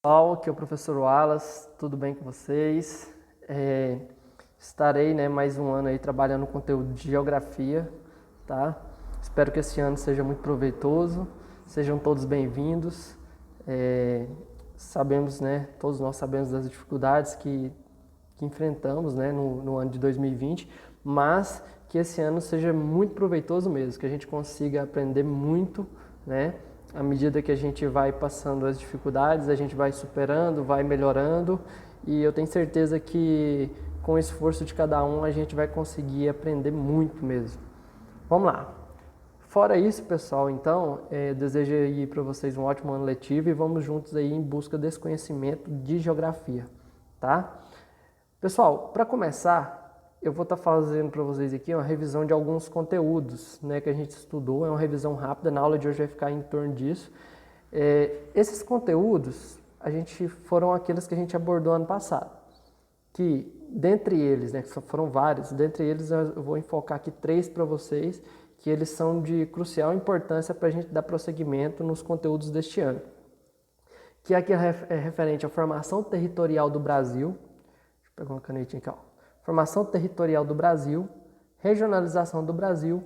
Pessoal, aqui é o professor Wallace, tudo bem com vocês? Estarei, mais um ano aí trabalhando conteúdo de geografia, tá? Espero que esse ano seja muito proveitoso, sejam todos bem-vindos. Sabemos, todos nós sabemos das dificuldades que enfrentamos, no ano de 2020, mas que esse ano seja muito proveitoso mesmo, que a gente consiga aprender muito, à medida que a gente vai passando as dificuldades, a gente vai superando, vai melhorando, e eu tenho certeza que com o esforço de cada um a gente vai conseguir aprender muito mesmo. Vamos lá. Fora isso, pessoal, então, desejo aí para vocês um ótimo ano letivo e vamos juntos aí em busca desse conhecimento de geografia, tá? Pessoal, para começar, eu vou estar fazendo para vocês aqui uma revisão de alguns conteúdos, que a gente estudou, é uma revisão rápida, na aula de hoje vai ficar em torno disso. Esses conteúdos, foram aqueles que a gente abordou ano passado, que dentre eles, que foram vários, dentre eles eu vou enfocar aqui 3 para vocês, que eles são de crucial importância para a gente dar prosseguimento nos conteúdos deste ano. Que aqui é referente à formação territorial do Brasil. Deixa eu pegar uma canetinha aqui, ó. Formação territorial do Brasil, regionalização do Brasil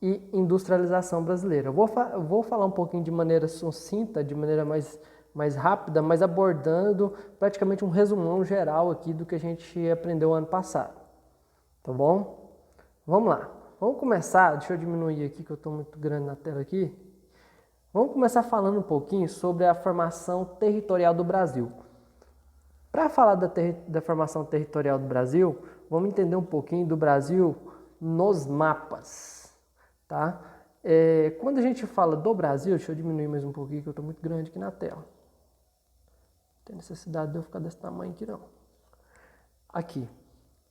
e industrialização brasileira. Eu vou falar um pouquinho de maneira sucinta, de maneira mais rápida, mas abordando praticamente um resumão geral aqui do que a gente aprendeu ano passado. Tá bom? Vamos lá. Vamos começar, deixa eu diminuir aqui que eu estou muito grande na tela aqui. Vamos começar falando um pouquinho sobre a formação territorial do Brasil. Para falar da formação territorial do Brasil, vamos entender um pouquinho do Brasil nos mapas, tá? Quando a gente fala do Brasil, deixa eu diminuir mais um pouquinho que eu estou muito grande aqui na tela. Não tem necessidade de eu ficar desse tamanho aqui não. Aqui.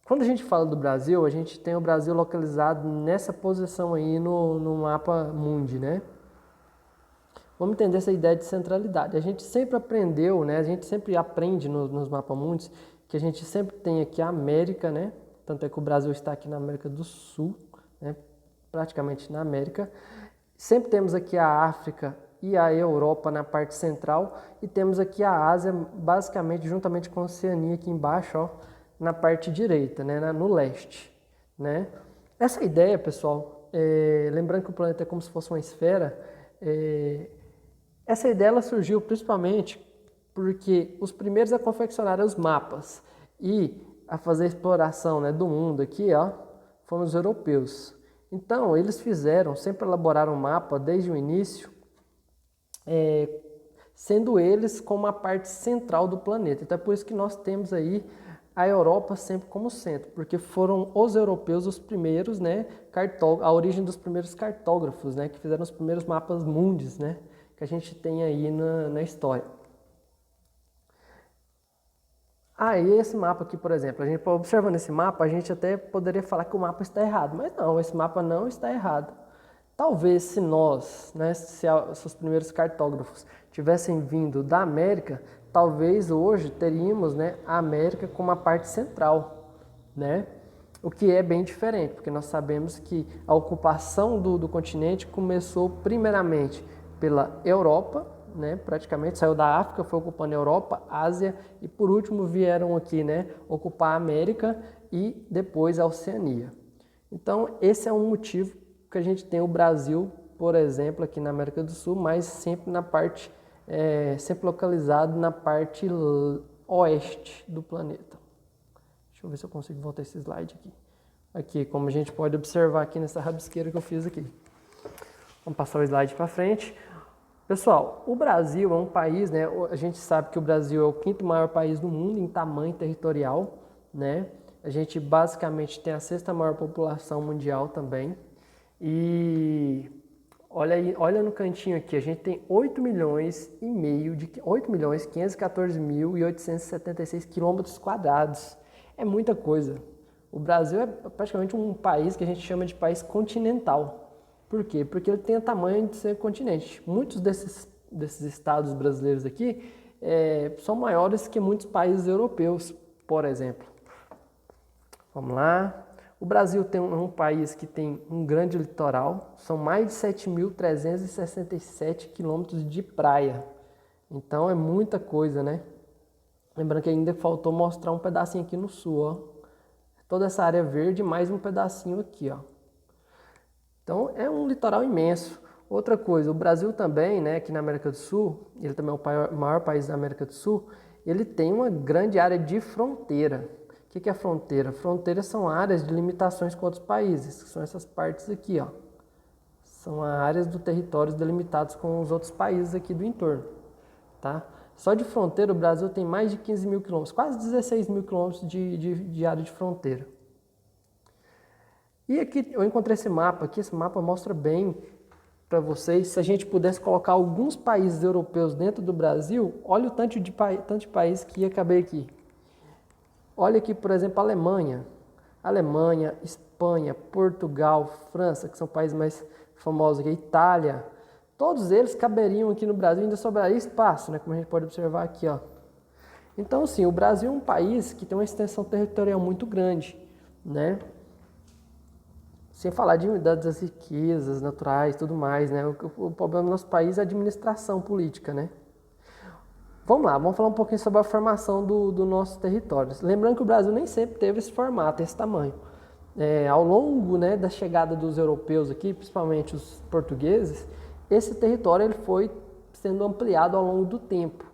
Quando a gente fala do Brasil, a gente tem o Brasil localizado nessa posição aí no mapa mundi, né? Vamos entender essa ideia de centralidade. A gente sempre aprendeu, a gente sempre aprende nos mapamundos que a gente sempre tem aqui a América, Tanto é que o Brasil está aqui na América do Sul, praticamente na América. Sempre temos aqui a África e a Europa na parte central e temos aqui a Ásia, basicamente, juntamente com a Oceania aqui embaixo, ó, na parte direita, no leste, Essa ideia, pessoal, lembrando que o planeta é como se fosse uma esfera, essa ideia ela surgiu principalmente porque os primeiros a confeccionar os mapas e a fazer a exploração do mundo aqui, ó, foram os europeus. Então, eles sempre elaboraram um mapa desde o início, sendo eles como a parte central do planeta. Então, é por isso que nós temos aí a Europa sempre como centro, porque foram os europeus os primeiros, a origem dos primeiros cartógrafos, que fizeram os primeiros mapas mundis, que a gente tem aí na história. E esse mapa aqui, por exemplo, a gente observando esse mapa, a gente até poderia falar que o mapa está errado, mas não, esse mapa não está errado. Talvez se nós, se os primeiros cartógrafos tivessem vindo da América, talvez hoje teríamos a América como a parte central, O que é bem diferente, porque nós sabemos que a ocupação do continente começou primeiramente pela Europa, praticamente saiu da África, foi ocupando a Europa, Ásia e por último vieram aqui, ocupar a América e depois a Oceania. Então esse é um motivo que a gente tem o Brasil, por exemplo, aqui na América do Sul, mas sempre na parte, sempre localizado na parte oeste do planeta. Deixa eu ver se eu consigo voltar esse slide aqui. Aqui, como a gente pode observar aqui nessa rabisqueira que eu fiz aqui. Vamos passar o slide para frente. Pessoal, o Brasil é um país, a gente sabe que o Brasil é o 5º maior país do mundo em tamanho territorial, A gente basicamente tem a 6ª maior população mundial também. E olha no cantinho aqui, a gente tem 8.514.876 quilômetros quadrados. É muita coisa. O Brasil é praticamente um país que a gente chama de país continental. Por quê? Porque ele tem o tamanho de ser continente. Muitos desses estados brasileiros aqui são maiores que muitos países europeus, por exemplo. Vamos lá. O Brasil é um país que tem um grande litoral, são mais de 7.367 quilômetros de praia. Então é muita coisa, né? Lembrando que ainda faltou mostrar um pedacinho aqui no sul, ó. Toda essa área verde, mais um pedacinho aqui, ó. Então é um litoral imenso. Outra coisa, o Brasil também, né, aqui na América do Sul, ele também é o maior país da América do Sul, ele tem uma grande área de fronteira. O que é fronteira? Fronteiras são áreas de limitações com outros países, que são essas partes aqui, ó. São áreas do território delimitados com os outros países aqui do entorno, tá? Só de fronteira o Brasil tem mais de 15 mil quilômetros, quase 16 mil quilômetros de área de fronteira. E aqui eu encontrei esse mapa aqui, esse mapa mostra bem para vocês, se a gente pudesse colocar alguns países europeus dentro do Brasil, olha o tanto de país que ia caber aqui. Olha aqui, por exemplo, a Alemanha, Espanha, Portugal, França, que são países mais famosos aqui, Itália. Todos eles caberiam aqui no Brasil, ainda sobraria espaço, né? Como a gente pode observar aqui, ó. Então, assim, o Brasil é um país que tem uma extensão territorial muito grande, né? Sem falar das riquezas naturais e tudo mais, né? O problema do nosso país é a administração política, né? Vamos lá, vamos falar um pouquinho sobre a formação do nosso território. Lembrando que o Brasil nem sempre teve esse formato, esse tamanho. Ao longo, né, da chegada dos europeus aqui, principalmente os portugueses, esse território ele foi sendo ampliado ao longo do tempo.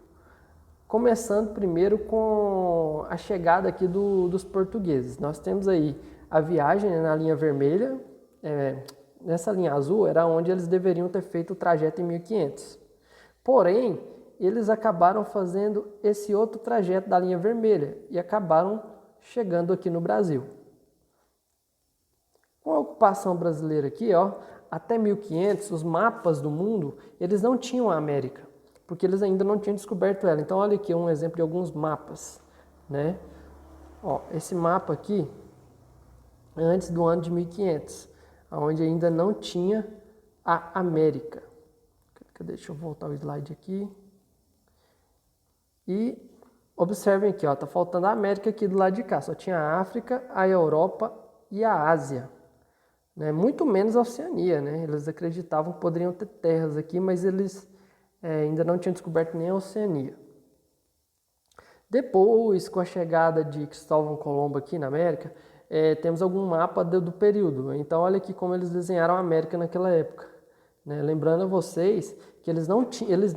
Começando primeiro com a chegada aqui dos portugueses. Nós temos aí a viagem, né, na linha vermelha, nessa linha azul era onde eles deveriam ter feito o trajeto em 1500. Porém, eles acabaram fazendo esse outro trajeto da linha vermelha e acabaram chegando aqui no Brasil. Com a ocupação brasileira aqui, ó, até 1500, os mapas do mundo, eles não tinham a América, porque eles ainda não tinham descoberto ela. Então, olha aqui um exemplo de alguns mapas, né? Ó, esse mapa aqui, antes do ano de 1500, onde ainda não tinha a América. Deixa eu voltar o slide aqui. E observem aqui, ó, tá faltando a América aqui do lado de cá. Só tinha a África, a Europa e a Ásia. Né? Muito menos a Oceania, né? Eles acreditavam que poderiam ter terras aqui, mas eles ainda não tinham descoberto nem a Oceania. Depois, com a chegada de Cristóvão Colombo aqui na América, temos algum mapa do período. Então, olha aqui como eles desenharam a América naquela época. Né? Lembrando a vocês que eles não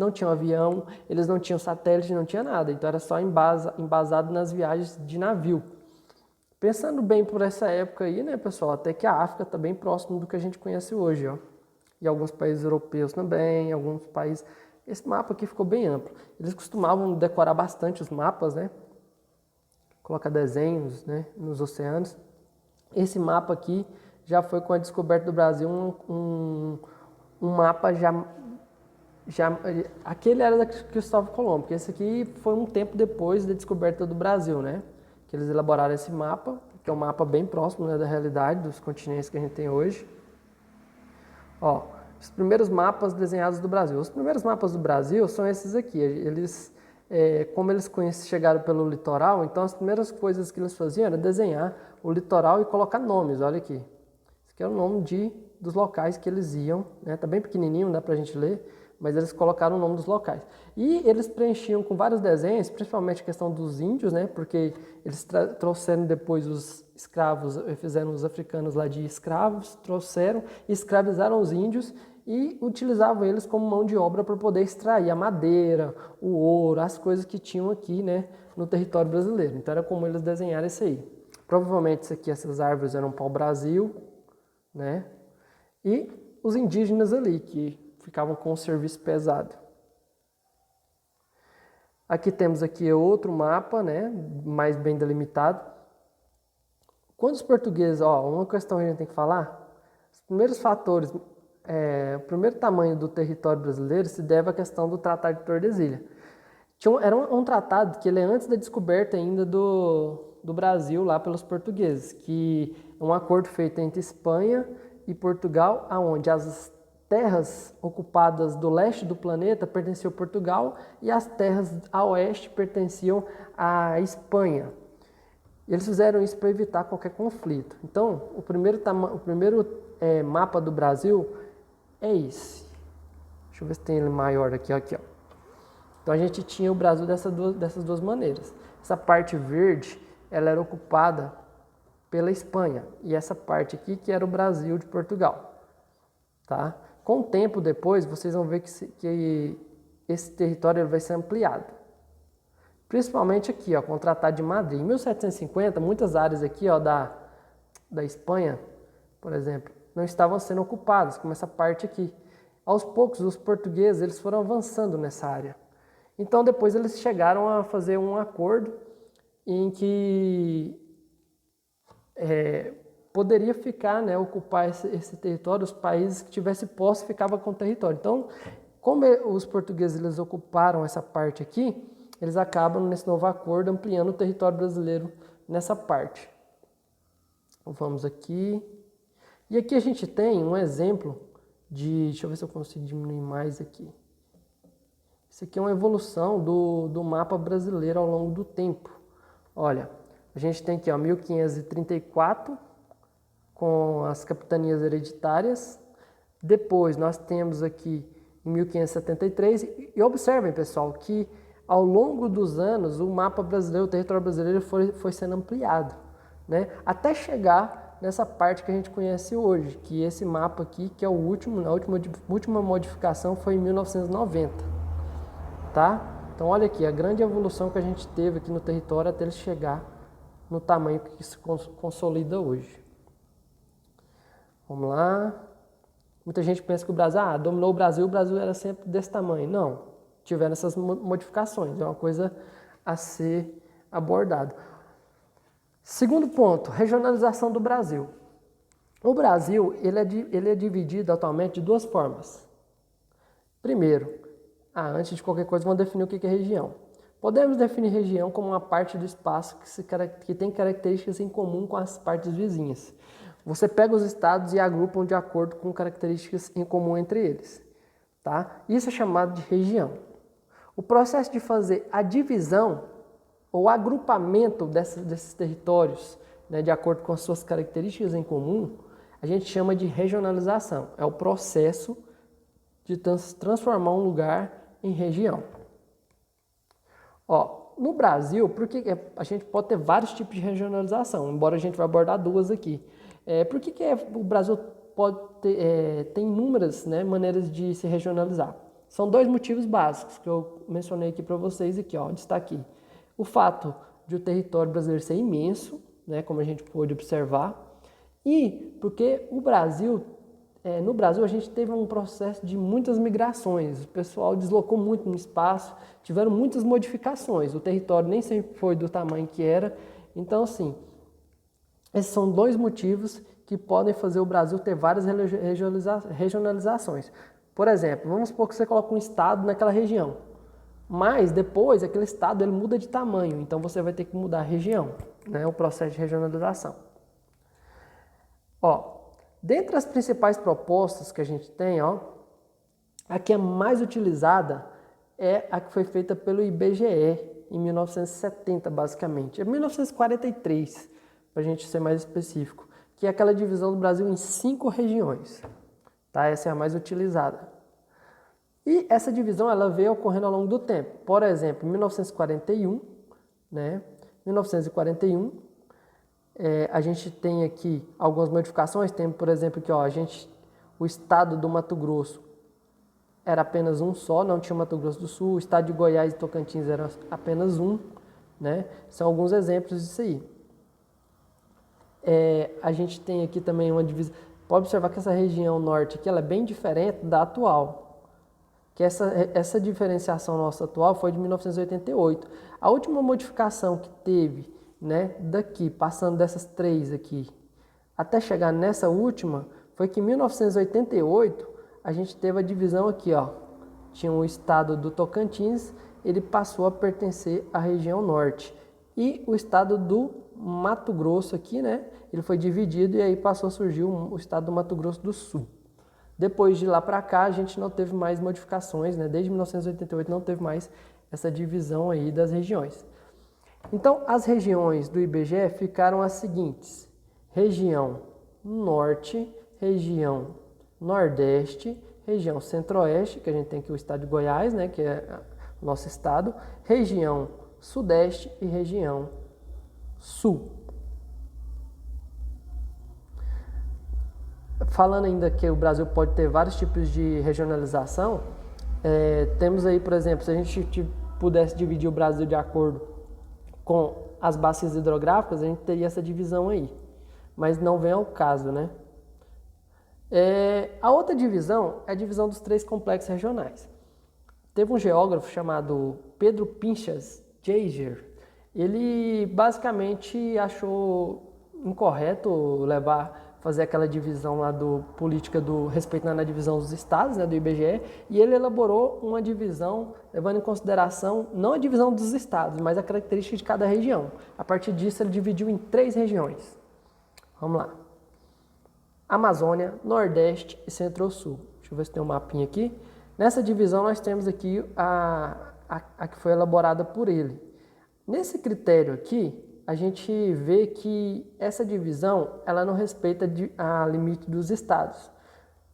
tinham avião, eles não tinham satélite, não tinha nada. Então, era só embasado nas viagens de navio. Pensando bem por essa época aí, né, pessoal, até que a África está bem próximo do que a gente conhece hoje, ó. E alguns países europeus também, alguns países... Esse mapa aqui ficou bem amplo. Eles costumavam decorar bastante os mapas, né? Colocar desenhos, né, nos oceanos. Esse mapa aqui já foi com a descoberta do Brasil um mapa já... Aquele era da Cristóvão Colombo, porque esse aqui foi um tempo depois da descoberta do Brasil, né? Que eles elaboraram esse mapa, que é um mapa bem próximo, né, da realidade dos continentes que a gente tem hoje. Ó, os primeiros mapas desenhados do Brasil. Os primeiros mapas do Brasil são esses aqui. Eles, como eles chegaram pelo litoral, então as primeiras coisas que eles faziam era desenhar o litoral e colocar nomes. Olha aqui. Esse aqui é o nome dos locais que eles iam. Né? Tá bem pequenininho, não dá pra gente ler, mas eles colocaram o nome dos locais. E eles preenchiam com vários desenhos, principalmente a questão dos índios, né? Porque eles trouxeram depois os escravos, fizeram os africanos lá de escravos, trouxeram e escravizaram os índios e utilizavam eles como mão de obra para poder extrair a madeira, o ouro, as coisas que tinham aqui, né, no território brasileiro. Então era como eles desenharam isso aí. Provavelmente isso aqui, essas árvores eram pau-brasil, né? E os indígenas ali, que ficavam com o serviço pesado. Aqui temos aqui outro mapa, né, mais bem delimitado. Quando os portugueses, ó, uma questão que a gente tem que falar, os primeiros fatores, o primeiro tamanho do território brasileiro se deve à questão do Tratado de Tordesilhas. Era um tratado que ele é antes da descoberta ainda do Brasil lá pelos portugueses, que é um acordo feito entre Espanha e Portugal, aonde as terras ocupadas do leste do planeta pertenciam a Portugal e as terras a oeste pertenciam à Espanha. E eles fizeram isso para evitar qualquer conflito. Então, o primeiro mapa do Brasil é esse. Deixa eu ver se tem ele maior aqui, ó. Então a gente tinha o Brasil dessas duas maneiras. Essa parte verde, ela era ocupada pela Espanha, e essa parte aqui que era o Brasil de Portugal, tá? Com o tempo depois, vocês vão ver que esse território ele vai ser ampliado. Principalmente aqui, ó, com o Tratado de Madrid. Em 1750, muitas áreas aqui, ó, da Espanha, por exemplo, não estavam sendo ocupadas, como essa parte aqui. Aos poucos, os portugueses eles foram avançando nessa área. Então, depois eles chegaram a fazer um acordo em que poderia ficar, né, ocupar esse território, os países que tivessem posse ficavam com o território. Então, como os portugueses eles ocuparam essa parte aqui, eles acabam, nesse novo acordo, ampliando o território brasileiro nessa parte. Vamos aqui. E aqui a gente tem um exemplo de... Deixa eu ver se eu consigo diminuir mais aqui. Isso aqui é uma evolução do mapa brasileiro ao longo do tempo. Olha, a gente tem aqui, ó, 1534, com as capitanias hereditárias. Depois nós temos aqui em 1573. E observem, pessoal, que ao longo dos anos o mapa brasileiro, o território brasileiro foi sendo ampliado, né? Até chegar nessa parte que a gente conhece hoje, que esse mapa aqui, que é o último, a última modificação foi em 1990, tá? Então olha aqui, a grande evolução que a gente teve aqui no território até ele chegar no tamanho que se consolida hoje. Vamos lá. Muita gente pensa que o Brasil, dominou o Brasil era sempre desse tamanho. Não, tiveram essas modificações, é uma coisa a ser abordada. Segundo ponto, regionalização do Brasil. O Brasil ele é dividido atualmente de duas formas. Primeiro, antes de qualquer coisa, vamos definir o que é região. Podemos definir região como uma parte do espaço que tem características em comum com as partes vizinhas. Você pega os estados e agrupam de acordo com características em comum entre eles. Tá? Isso é chamado de região. O processo de fazer a divisão ou agrupamento desses territórios, né, de acordo com as suas características em comum, a gente chama de regionalização. É o processo de transformar um lugar em região. Ó, no Brasil, porque a gente pode ter vários tipos de regionalização, embora a gente vai abordar duas aqui. Por que o Brasil pode tem inúmeras, né, maneiras de se regionalizar? São dois motivos básicos que eu mencionei aqui para vocês, aqui, ó, destaquei. O fato de o território brasileiro ser imenso, né, como a gente pôde observar, e porque no Brasil a gente teve um processo de muitas migrações, o pessoal deslocou muito no espaço, tiveram muitas modificações, o território nem sempre foi do tamanho que era, então assim, esses são dois motivos que podem fazer o Brasil ter várias regionalizações. Por exemplo, vamos supor que você coloca um estado naquela região, mas depois aquele estado ele muda de tamanho, então você vai ter que mudar a região, né? O processo de regionalização. Ó, dentre as principais propostas que a gente tem, ó, a que é mais utilizada é a que foi feita pelo IBGE em 1970, basicamente. É 1943, para a gente ser mais específico, que é aquela divisão do Brasil em 5 regiões. Tá? Essa é a mais utilizada. E essa divisão ela veio ocorrendo ao longo do tempo. Por exemplo, em 1941, né? 1941, a gente tem aqui algumas modificações. Tem, por exemplo, que o estado do Mato Grosso era apenas um só, não tinha o Mato Grosso do Sul. O estado de Goiás e Tocantins era apenas um, né? São alguns exemplos disso aí. A gente tem aqui também uma divisão. Pode observar que essa região norte aqui ela é bem diferente da atual. Que essa diferenciação nossa atual foi de 1988. A última modificação que teve, né, daqui, passando dessas 3 aqui, até chegar nessa última, foi que em 1988 a gente teve a divisão aqui, ó. Tinha o estado do Tocantins, ele passou a pertencer à região norte. E o estado do Mato Grosso aqui, né, ele foi dividido e aí passou a surgir o estado do Mato Grosso do Sul. Depois de lá para cá, a gente não teve mais modificações, né? Desde 1988 não teve mais essa divisão aí das regiões. Então, as regiões do IBGE ficaram as seguintes: região norte, região nordeste, região centro-oeste, que a gente tem aqui o estado de Goiás, né? Que é nosso estado, região Sudeste e região Sul. Falando ainda que o Brasil pode ter vários tipos de regionalização, temos aí, por exemplo, se a gente pudesse dividir o Brasil de acordo com as bacias hidrográficas, a gente teria essa divisão aí, mas não vem ao caso, né? A outra divisão é a divisão dos 3 complexos regionais. Teve um geógrafo chamado Pedro Pinchas Geiger. Ele basicamente achou incorreto fazer aquela divisão lá política respeitando a divisão dos estados, né, do IBGE, e ele elaborou uma divisão levando em consideração não a divisão dos estados, mas a característica de cada região. A partir disso, ele dividiu em 3 regiões. Vamos lá. Amazônia, Nordeste e Centro-Sul. Deixa eu ver se tem um mapinha aqui. Nessa divisão, nós temos aqui a que foi elaborada por ele. Nesse critério aqui, a gente vê que essa divisão ela não respeita a limite dos estados.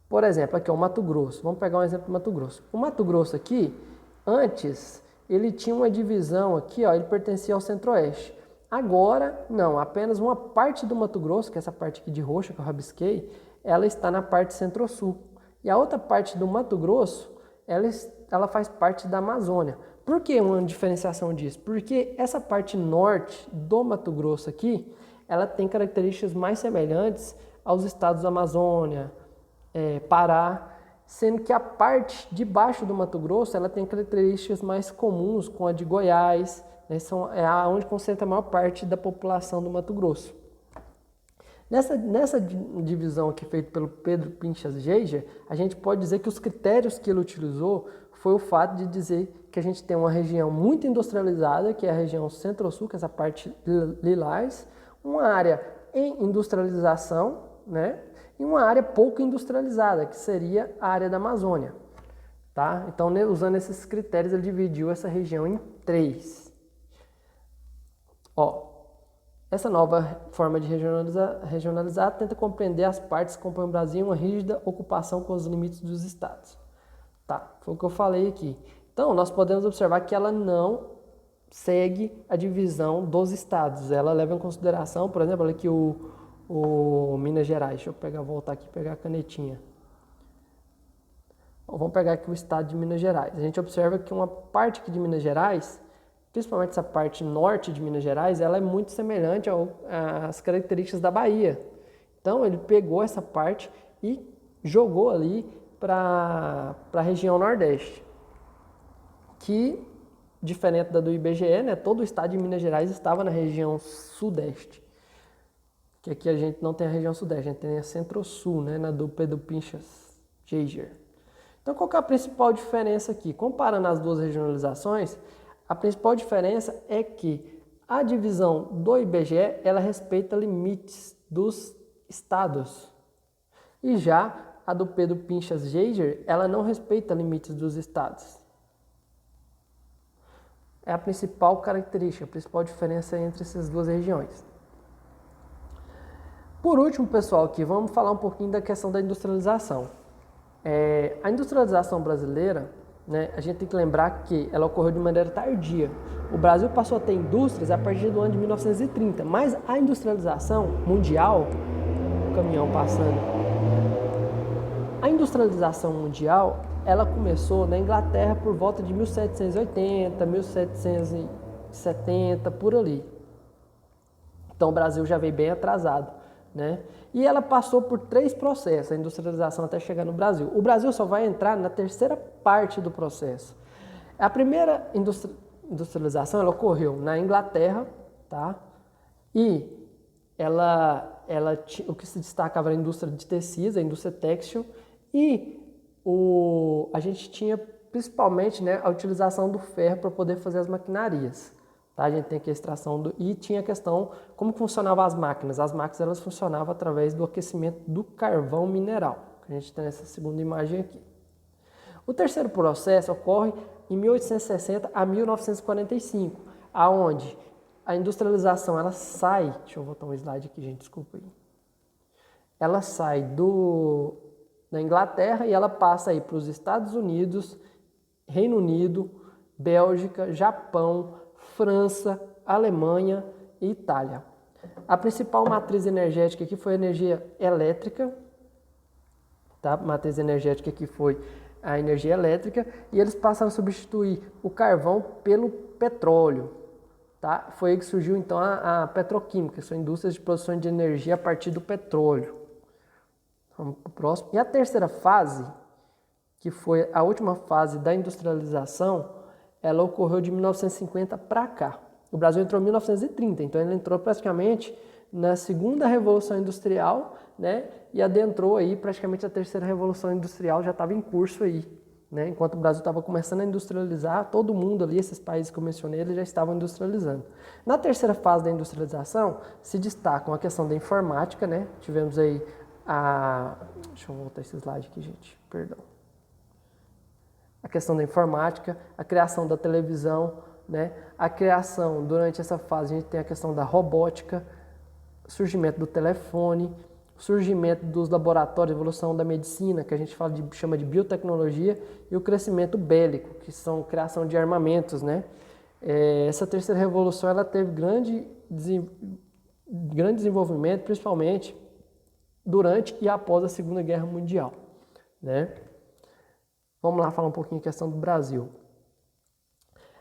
Por exemplo, aqui é o Mato Grosso. Vamos pegar um exemplo do Mato Grosso. O Mato Grosso aqui, antes, ele tinha uma divisão aqui, ó, ele pertencia ao Centro-Oeste. Agora, não, apenas uma parte do Mato Grosso, que é essa parte aqui de roxa que eu rabisquei, ela está na parte Centro-Sul. E a outra parte do Mato Grosso, ela faz parte da Amazônia. Por que uma diferenciação disso? Porque essa parte norte do Mato Grosso aqui, ela tem características mais semelhantes aos estados da Amazônia, Pará, sendo que a parte de baixo do Mato Grosso, ela tem características mais comuns com a de Goiás, né? É onde concentra a maior parte da população do Mato Grosso. Nessa divisão aqui feita pelo Pedro Pinchas Geiger, a gente pode dizer que os critérios que ele utilizou foi o fato de dizer que a gente tem uma região muito industrializada, que é a região Centro-Sul, que é essa parte lilás, uma área em industrialização, né? E uma área pouco industrializada, que seria a área da Amazônia. Tá? Então, usando esses critérios, ele dividiu essa região em 3. Essa nova forma de regionalizar tenta compreender as partes que compõem o Brasil em uma rígida ocupação com os limites dos estados. Tá, foi o que eu falei aqui. Então, nós podemos observar que ela não segue a divisão dos estados. Ela leva em consideração, por exemplo, olha aqui o Minas Gerais. Deixa eu voltar aqui e pegar a canetinha. Vamos pegar aqui o estado de Minas Gerais. A gente observa que uma parte aqui de Minas Gerais, principalmente essa parte norte de Minas Gerais, ela é muito semelhante às características da Bahia. Então, ele pegou essa parte e jogou ali para a região Nordeste, que, diferente da do IBGE, né, todo o estado de Minas Gerais estava na região Sudeste. Que aqui a gente não tem a região Sudeste, a gente tem a Centro-Sul, né, na do Pedro Pinchas Geiger. Então, qual que é a principal diferença aqui? Comparando as duas regionalizações, a principal diferença é que a divisão do IBGE, ela respeita limites dos estados. E já a do Pedro Pinchas Geiger, ela não respeita limites dos estados. É a principal característica, a principal diferença entre essas duas regiões. Por último, pessoal, aqui vamos falar um pouquinho da questão da industrialização. A industrialização brasileira, né, a gente tem que lembrar que ela ocorreu de maneira tardia. O Brasil passou a ter indústrias a partir do ano de 1930, mas a industrialização mundial, o caminhão passando, a industrialização mundial, ela começou na Inglaterra por volta de 1780, 1770, por ali. Então o Brasil já veio bem atrasado, né? E ela passou por 3 processos, a industrialização até chegar no Brasil. O Brasil só vai entrar na terceira parte do processo. A primeira industrialização, ela ocorreu na Inglaterra, tá? E o que se destacava era a indústria de tecidos, a indústria têxtil, e a gente tinha principalmente, né, a utilização do ferro para poder fazer as maquinarias. Tá? A gente tem aqui a extração e tinha a questão como funcionavam as máquinas. As máquinas elas funcionavam através do aquecimento do carvão mineral, que a gente tem nessa segunda imagem aqui. O terceiro processo ocorre em 1860 a 1945, aonde a industrialização ela sai, deixa eu botar um slide aqui, gente, desculpa aí. Ela sai da Inglaterra e ela passa aí para os Estados Unidos, Reino Unido, Bélgica, Japão, França, Alemanha e Itália. A principal matriz energética aqui foi a energia elétrica, tá? A matriz energética aqui foi a energia elétrica e eles passaram a substituir o carvão pelo petróleo. Tá? Foi aí que surgiu então a petroquímica, que são indústrias de produção de energia a partir do petróleo. Vamos para o próximo. E a terceira fase, que foi a última fase da industrialização, ela ocorreu de 1950 para cá. O Brasil entrou em 1930, então ele entrou praticamente na segunda revolução industrial, né? E adentrou aí praticamente a terceira revolução industrial, já estava em curso aí. Né? Enquanto o Brasil estava começando a industrializar, todo mundo ali, esses países que eu mencionei, eles já estavam industrializando. Na terceira fase da industrialização, se destacam a questão da informática, né? Tivemos aí deixa eu voltar esse slide aqui, gente, perdão. A questão da informática, a criação da televisão, né? A criação, durante essa fase, a gente tem a questão da robótica, surgimento do telefone, surgimento dos laboratórios, evolução da medicina, que a gente chama de biotecnologia, e o crescimento bélico, que são criação de armamentos, né? Essa terceira revolução ela teve grande desenvolvimento, principalmente durante e após a Segunda Guerra Mundial, né? Vamos lá falar um pouquinho a questão do Brasil.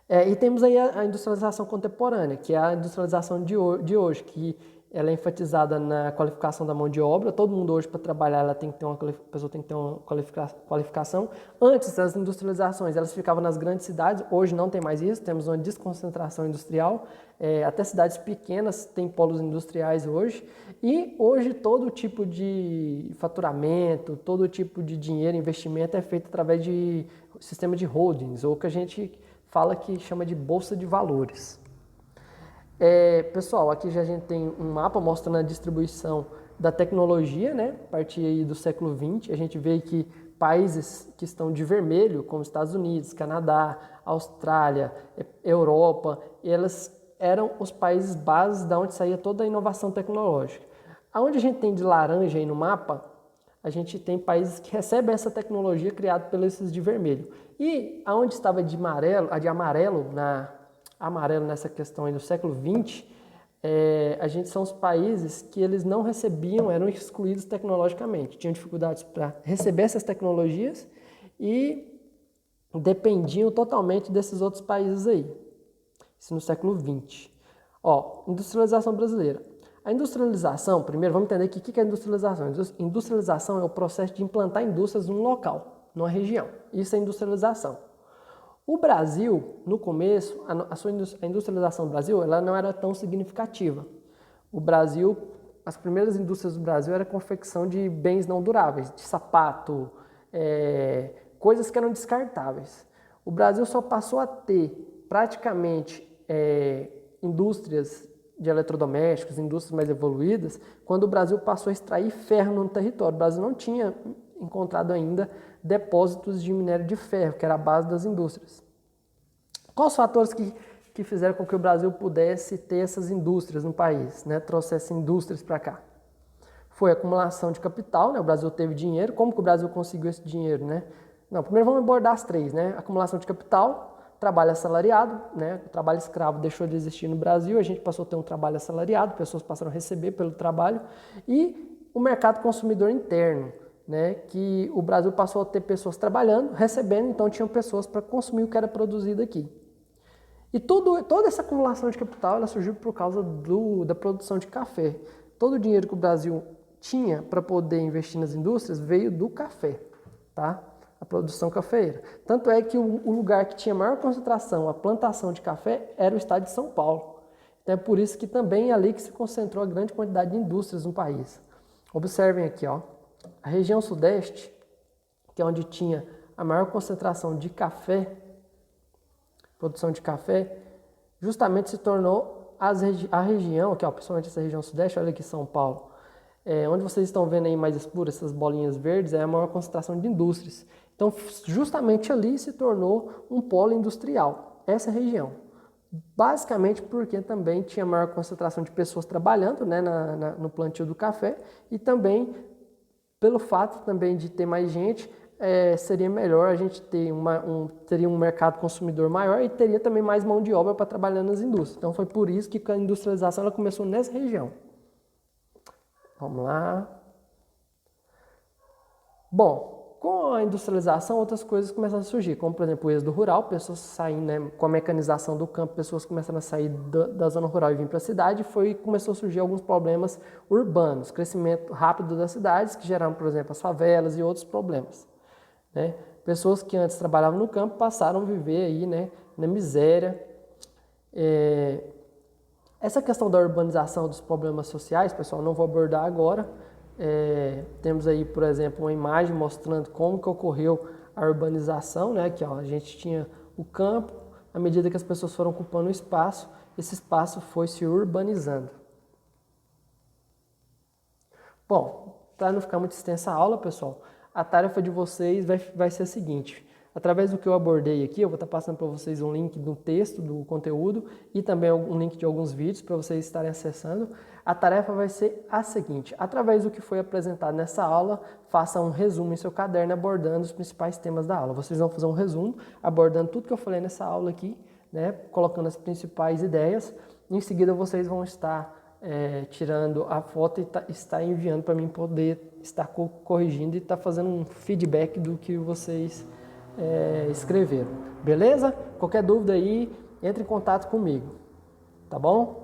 E temos aí a industrialização contemporânea, que é a industrialização de hoje, que ela é enfatizada na qualificação da mão de obra. Todo mundo hoje, para trabalhar, a pessoa tem que ter uma qualificação. Antes, as industrializações elas ficavam nas grandes cidades, hoje não tem mais isso, temos uma desconcentração industrial. Até cidades pequenas têm polos industriais hoje. E hoje todo tipo de faturamento, todo tipo de dinheiro, investimento é feito através de sistema de holdings, ou que a gente fala que chama de bolsa de valores. Pessoal, aqui já a gente tem um mapa mostrando a distribuição da tecnologia, né? A partir aí do século XX, a gente vê que países que estão de vermelho, como Estados Unidos, Canadá, Austrália, Europa, elas eram os países bases da onde saía toda a inovação tecnológica. Aonde a gente tem de laranja aí no mapa, a gente tem países que recebem essa tecnologia criada pelos de vermelho. E aonde estava de amarelo nessa questão aí do século XX, a gente são os países que eles não recebiam, eram excluídos tecnologicamente, tinham dificuldades para receber essas tecnologias e dependiam totalmente desses outros países aí. Isso no século XX. Industrialização brasileira. A industrialização, primeiro vamos entender o que é industrialização. Industrialização é o processo de implantar indústrias num local, numa região. Isso é industrialização. O Brasil, no começo, a industrialização do Brasil ela não era tão significativa. O Brasil, as primeiras indústrias do Brasil era a confecção de bens não duráveis, de sapato, coisas que eram descartáveis. O Brasil só passou a ter praticamente indústrias de eletrodomésticos, indústrias mais evoluídas, quando o Brasil passou a extrair ferro no território. O Brasil não tinha encontrado ainda depósitos de minério de ferro, que era a base das indústrias. Quais os fatores que fizeram com que o Brasil pudesse ter essas indústrias no país, né? Trouxesse indústrias para cá? Foi a acumulação de capital, né? O Brasil teve dinheiro. Como que o Brasil conseguiu esse dinheiro, né? Não, primeiro vamos abordar as três, né? Acumulação de capital, trabalho assalariado, né? O trabalho escravo deixou de existir no Brasil, a gente passou a ter um trabalho assalariado, pessoas passaram a receber pelo trabalho, e o mercado consumidor interno, né? Que o Brasil passou a ter pessoas trabalhando, recebendo, então tinham pessoas para consumir o que era produzido aqui. E toda essa acumulação de capital ela surgiu por causa da produção de café. Todo o dinheiro que o Brasil tinha para poder investir nas indústrias veio do café, tá? A produção cafeeira. Tanto é que o lugar que tinha maior concentração, a plantação de café, era o estado de São Paulo. Então é por isso que também é ali que se concentrou a grande quantidade de indústrias no país. Observem aqui, ó, a região sudeste, que é onde tinha a maior concentração de café, produção de café, justamente se tornou a região, aqui, ó, principalmente essa região sudeste, olha aqui São Paulo, onde vocês estão vendo aí mais escuro, essas bolinhas verdes, é a maior concentração de indústrias. Então, justamente ali se tornou um polo industrial, essa região. Basicamente porque também tinha maior concentração de pessoas trabalhando, né, no plantio do café, e também pelo fato também de ter mais gente, seria melhor a gente ter teria um mercado consumidor maior e teria também mais mão de obra para trabalhar nas indústrias. Então foi por isso que a industrialização ela começou nessa região. Vamos lá. Bom, com a industrialização, outras coisas começaram a surgir, como, por exemplo, o êxodo rural, pessoas saindo, né, com a mecanização do campo, pessoas começaram a sair da zona rural e vir para a cidade, começou a surgir alguns problemas urbanos, crescimento rápido das cidades, que geraram, por exemplo, as favelas e outros problemas, né? Pessoas que antes trabalhavam no campo passaram a viver aí, né, na miséria. Essa questão da urbanização dos problemas sociais, pessoal, não vou abordar agora. Temos aí, por exemplo, uma imagem mostrando como que ocorreu a urbanização, né? Que ó, a gente tinha o campo, à medida que as pessoas foram ocupando o espaço, esse espaço foi se urbanizando. Bom, para não ficar muito extensa a aula, pessoal, a tarefa de vocês vai ser a seguinte. Através do que eu abordei aqui, eu vou estar passando para vocês um link do texto, do conteúdo e também um link de alguns vídeos para vocês estarem acessando. A tarefa vai ser a seguinte: através do que foi apresentado nessa aula, faça um resumo em seu caderno abordando os principais temas da aula. Vocês vão fazer um resumo abordando tudo que eu falei nessa aula aqui, né, colocando as principais ideias. Em seguida, vocês vão estar tirando a foto e estar enviando para mim poder estar corrigindo e estar fazendo um feedback do que vocês escreveram. Beleza? Qualquer dúvida aí, entre em contato comigo. Tá bom?